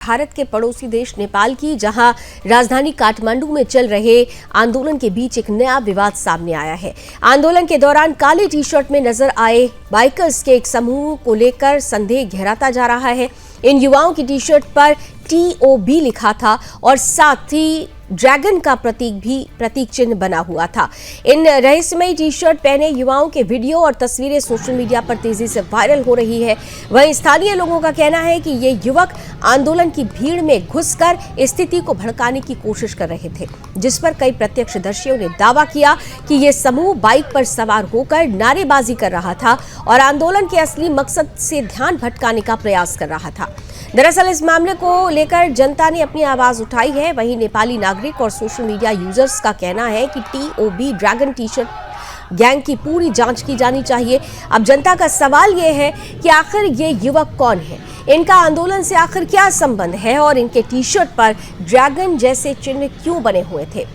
भारत के पड़ोसी देश नेपाल की, जहां राजधानी काठमांडू में चल रहे आंदोलन के बीच एक नया विवाद सामने आया है। आंदोलन के दौरान काले टी शर्ट में नजर आए बाइकर्स के एक समूह को लेकर संदेह गहराता जा रहा है। इन युवाओं की टी शर्ट पर TOB लिखा था और साथ ही ड्रैगन का प्रतीक चिन्ह बना हुआ था। इन रहस्यमयी टी शर्ट पहने युवाओं के वीडियो और तस्वीरें सोशल मीडिया पर तेजी से वायरल हो रही है। वहीं स्थानीय लोगों का कहना है कि ये युवक आंदोलन की भीड़ में घुसकर स्थिति को भड़काने की कोशिश कर रहे थे, जिस पर कई प्रत्यक्षदर्शियों ने दावा किया कि ये समूह बाइक पर सवार होकर नारेबाजी कर रहा था और आंदोलन के असली मकसद से ध्यान भटकाने का प्रयास कर रहा था। दरअसल इस मामले को लेकर जनता ने अपनी आवाज उठाई है। वहीं नेपाली नागरिक और सोशल मीडिया यूजर्स का कहना है कि TOB dragon T shirt gang की पूरी जांच की जानी चाहिए। अब जनता का सवाल ये है कि आखिर ये युवक कौन है, इनका आंदोलन से आखिर क्या संबंध है और इनके टी शर्ट पर ड्रैगन जैसे चिन्ह क्यों बने हुए थे।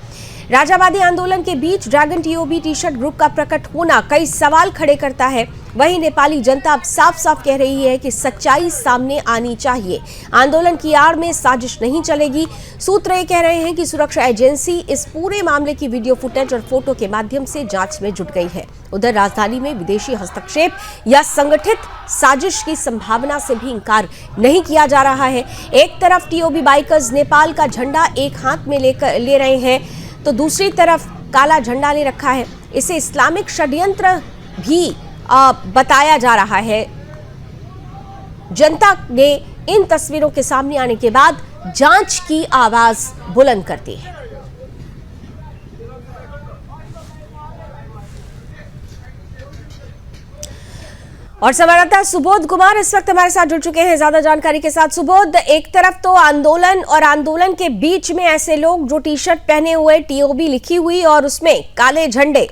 राजावादी आंदोलन के बीच dragon TOB T shirt group का प्रकट होना कई सवाल खड़े करता है। वहीं नेपाली जनता अब साफ साफ कह रही है कि सच्चाई सामने आनी चाहिए। आंदोलन की आड़ में साजिश नहीं चलेगी। सूत्र ये कह रहे हैं कि सुरक्षा एजेंसी इस पूरे मामले की वीडियो फुटेज और फोटो के माध्यम से जांच में जुट गई है। उधर राजधानी में विदेशी हस्तक्षेप या संगठित साजिश की संभावना से भी इंकार नहीं किया जा रहा है। एक तरफ TOB बाइकर्स नेपाल का झंडा एक हाथ में ले रहे हैं, तो दूसरी तरफ काला झंडा ले रखा है। इसे इस्लामिक षड्यंत्र भी बताया जा रहा है। जनता ने इन तस्वीरों के सामने आने के बाद जांच की आवाज बुलंद कर दी है। और संवाददाता सुबोध कुमार इस वक्त हमारे साथ जुड़ चुके हैं ज्यादा जानकारी के साथ। सुबोध, एक तरफ तो आंदोलन और आंदोलन के बीच में ऐसे लोग जो टी शर्ट पहने हुए TOB लिखी हुई और उसमें काले झंडे,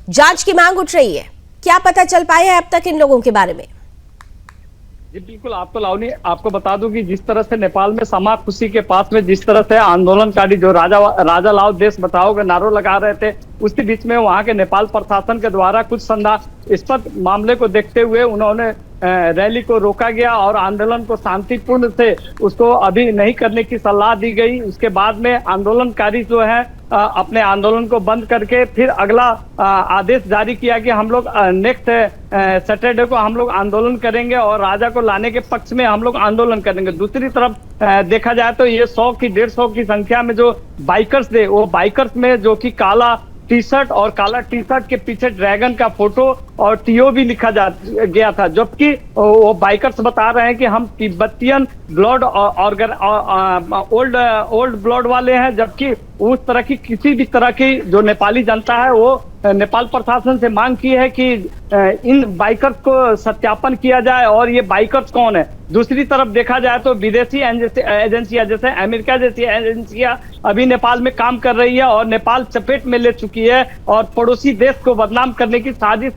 जांच की मांग उठ रही है। क्या पता चल पाया है अब तक इन लोगों के बारे में? जी बिल्कुल, आपको लावनी आपको बता दूं कि जिस तरह से नेपाल में समा खुशी के पास में जिस तरह से आंदोलनकारी जो राजा लाओ देश बचाओ का नारो लगा रहे थे, उसके बीच में वहां के नेपाल प्रशासन के द्वारा कुछ संदेहास्पद मामले को देखते हुए उन्होंने रैली को रोका गया और आंदोलन को शांतिपूर्ण से उसको अभी नहीं करने की सलाह दी गई। उसके बाद में आंदोलनकारी जो है अपने आंदोलन को बंद करके फिर अगला आदेश जारी किया कि हम लोग नेक्स्ट सैटरडे को हम लोग आंदोलन करेंगे और राजा को लाने के पक्ष में हम लोग आंदोलन करेंगे। दूसरी तरफ देखा जाए तो ये 100 की 150 की संख्या में जो बाइकर्स थे, वो बाइकर्स में जो कि काला टी शर्ट और काला टी शर्ट के पीछे ड्रैगन का फोटो और TOB लिखा गया था, जबकि वो बाइकर्स बता रहे हैं कि हम तिब्बतियन ब्लड ओल्ड ब्लड वाले हैं, जबकि उस तरह की किसी भी तरह की जो नेपाली जनता है वो नेपाल प्रशासन से मांग की है कि इन बाइकर्स को सत्यापन किया जाए और ये बाइकर्स कौन है। दूसरी तरफ देखा जाए तो विदेशी एजेंसियां जैसे अमेरिका जैसी एजेंसियां अभी नेपाल में काम कर रही है और नेपाल चपेट में ले चुकी है और पड़ोसी देश को बदनाम करने की साजिश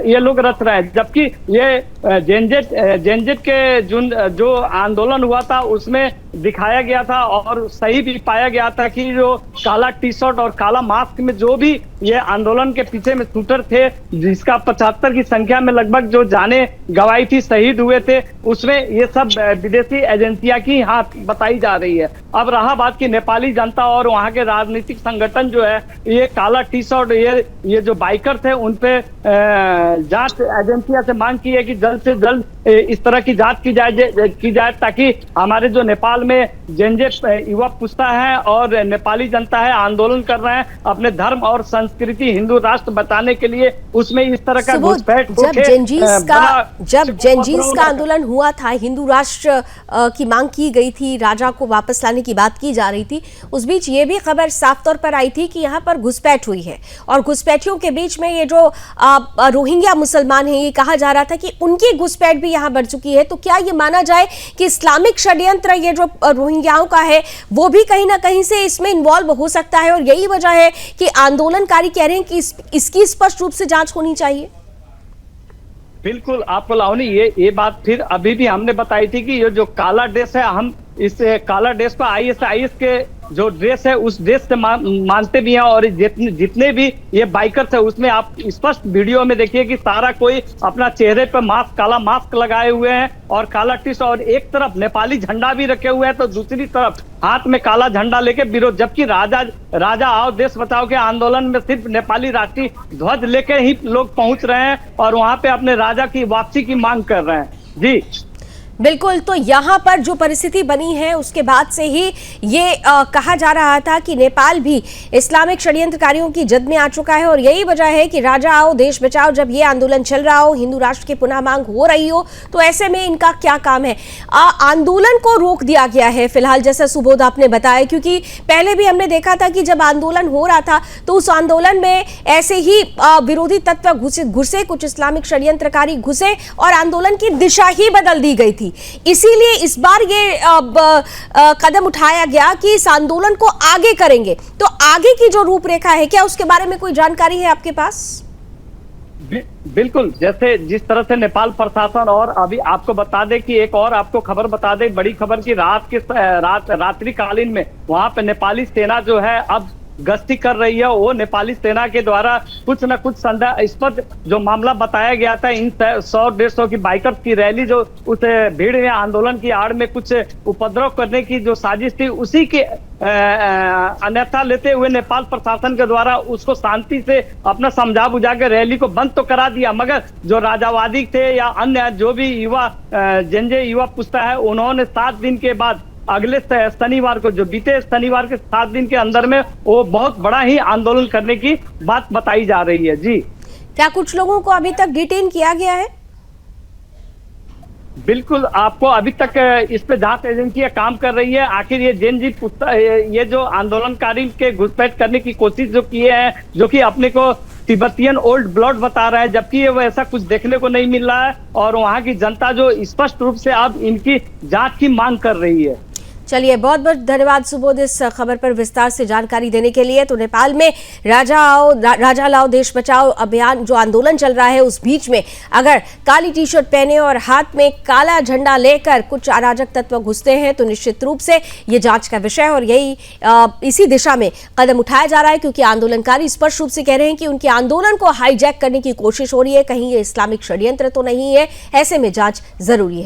ये लोग रच रहे हैं। जबकि ये जेनजेट के जो आंदोलन हुआ था उसमें दिखाया गया था और सही भी पाया गया था कि जो काला टी शर्ट और काला मास्क में जो भी ये आंदोलन के पीछे में शूटर थे, जिसका 75 की संख्या में लगभग जो जाने गवाई थी, शहीद हुए थे, उसमें ये सब विदेशी एजेंसियां की हाथ बताई जा रही है। अब रहा बात की नेपाली जनता और वहां के राजनीतिक संगठन जो है, ये काला टी शर्ट ये जो बाइकर थे उन पे जांच एजेंसियां से मांग की है कि जल्द से जल्द इस तरह की जांच की जाए ताकि हमारे जो नेपाल में जेनजेट युवा पुस्ता है और नेपाली जनता है आंदोलन कर रहे हैं अपने धर्म और संस्कृति हिंदू राष्ट्र बताने के लिए, उसमें इस तरह का घुसपैठ जब जेनजीस का आंदोलन हुआ था, हिंदू राष्ट्र की मांग की गई थी, राजा को वापस लाने की बात की जा रही थी, उस बीच ये भी खबर साफ तौर पर आई थी कि यहाँ पर घुसपैठ हुई है और घुसपैठियों के बीच में ये जो रोहिंग्या मुसलमान हैं, ये कहा जा रहा था कि उनकी घुसपैठ भी यहाँ बढ़ चुकी है। तो क्या ये माना जाए कि इस्लामिक षड्यंत्र ये जो रोहिंग्याओं का है वो भी कहीं ना कहीं से इसमें इन्वॉल्व हो सकता है और यही वजह है कि आंदोलनकारी कह रहे हैं कि इसकी स्पष्ट रूप से जांच होनी चाहिए? बिल्कुल, आपको लावनी ये बात फिर अभी भी हमने बताई थी कि ये जो काला ड्रेस है, हम इस काला ड्रेस को ISIS के जो ड्रेस है उस ड्रेस से मानते भी हैं, और जितने भी ये बाइकर्स है उसमें आप स्पष्ट वीडियो में देखिए कि सारा कोई अपना चेहरे पर मास्क, काला मास्क लगाए हुए हैं और काला टी-शर्ट, और एक तरफ नेपाली झंडा भी रखे हुए हैं तो दूसरी तरफ हाथ में काला झंडा लेके विरोध, जबकि राजा आओ देश बचाओ के आंदोलन में सिर्फ नेपाली राष्ट्रीय ध्वज लेके ही लोग पहुंच रहे हैं और वहां पे अपने राजा की वापसी की मांग कर रहे हैं। जी बिल्कुल, तो यहाँ पर जो परिस्थिति बनी है उसके बाद से ही ये कहा जा रहा था कि नेपाल भी इस्लामिक षड्यंत्रकारियों की जद में आ चुका है और यही वजह है कि राजा आओ देश बचाओ, जब ये आंदोलन चल रहा हो, हिंदू राष्ट्र की पुनः मांग हो रही हो, तो ऐसे में इनका क्या काम है। आंदोलन को रोक दिया गया है फिलहाल, जैसा सुबोध आपने बताया, क्योंकि पहले भी हमने देखा था कि जब आंदोलन हो रहा था तो उस आंदोलन में ऐसे ही विरोधी तत्व घुसे, कुछ इस्लामिक षड्यंत्रकारी घुसे और आंदोलन की दिशा ही बदल दी गई थी। इसीलिए इस बार ये कदम उठाया गया कि इस आंदोलन को आगे करेंगे। तो आगे की जो रूपरेखा है, क्या उसके बारे में कोई जानकारी है आपके पास? बिल्कुल, जैसे जिस तरह से नेपाल प्रशासन, और अभी आपको बता दें कि एक और आपको खबर बता दें, बड़ी खबर की रात्रिकालीन में वहां पे नेपाली सेना जो है अब गश्ती कर रही है। वो नेपाली सेना के द्वारा कुछ न कुछ संदेहास्पद जो मामला बताया गया था, इन 100-150 की बाइकर्स की रैली जो उस भीड़ में आंदोलन की आड़ में कुछ उपद्रव करने की जो साजिश थी, उसी के अन्यथा लेते हुए नेपाल प्रशासन के द्वारा उसको शांति से अपना समझा बुझा के रैली को बंद तो करा दिया, मगर जो राजावादी थे या अन्य जो भी युवा जंजे युवा पुस्ता है, उन्होंने 7 दिन के बाद अगले शनिवार को, जो बीते शनिवार के 7 दिन के अंदर में वो बहुत बड़ा ही आंदोलन करने की बात बताई जा रही है। जी, क्या कुछ लोगों को अभी तक डिटेन किया गया है? बिल्कुल, आपको अभी तक इस पे जांच एजेंसियां काम कर रही है। आखिर ये जेनजी ये जो आंदोलनकारी के घुसपैठ करने की कोशिश जो किए हैं, जो कि अपने को तिब्बतियन ओल्ड ब्लड बता रहा है, जबकि ये वैसा कुछ देखने को नहीं मिल रहा है और वहां की जनता जो स्पष्ट रूप से अब इनकी जांच की मांग कर रही है। चलिए, बहुत बहुत धन्यवाद सुबोध इस खबर पर विस्तार से जानकारी देने के लिए। तो नेपाल में राजा लाओ देश बचाओ अभियान जो आंदोलन चल रहा है, उस बीच में अगर काली टी शर्ट पहने और हाथ में काला झंडा लेकर कुछ अराजक तत्व घुसते हैं तो निश्चित रूप से ये जांच का विषय है और यही इसी दिशा में कदम उठाया जा रहा है, क्योंकि आंदोलनकारी स्पष्ट रूप से कह रहे हैं कि उनके आंदोलन को हाईजैक करने की कोशिश हो रही है, कहीं ये इस्लामिक षड्यंत्र तो नहीं है। ऐसे में जांच जरूरी है।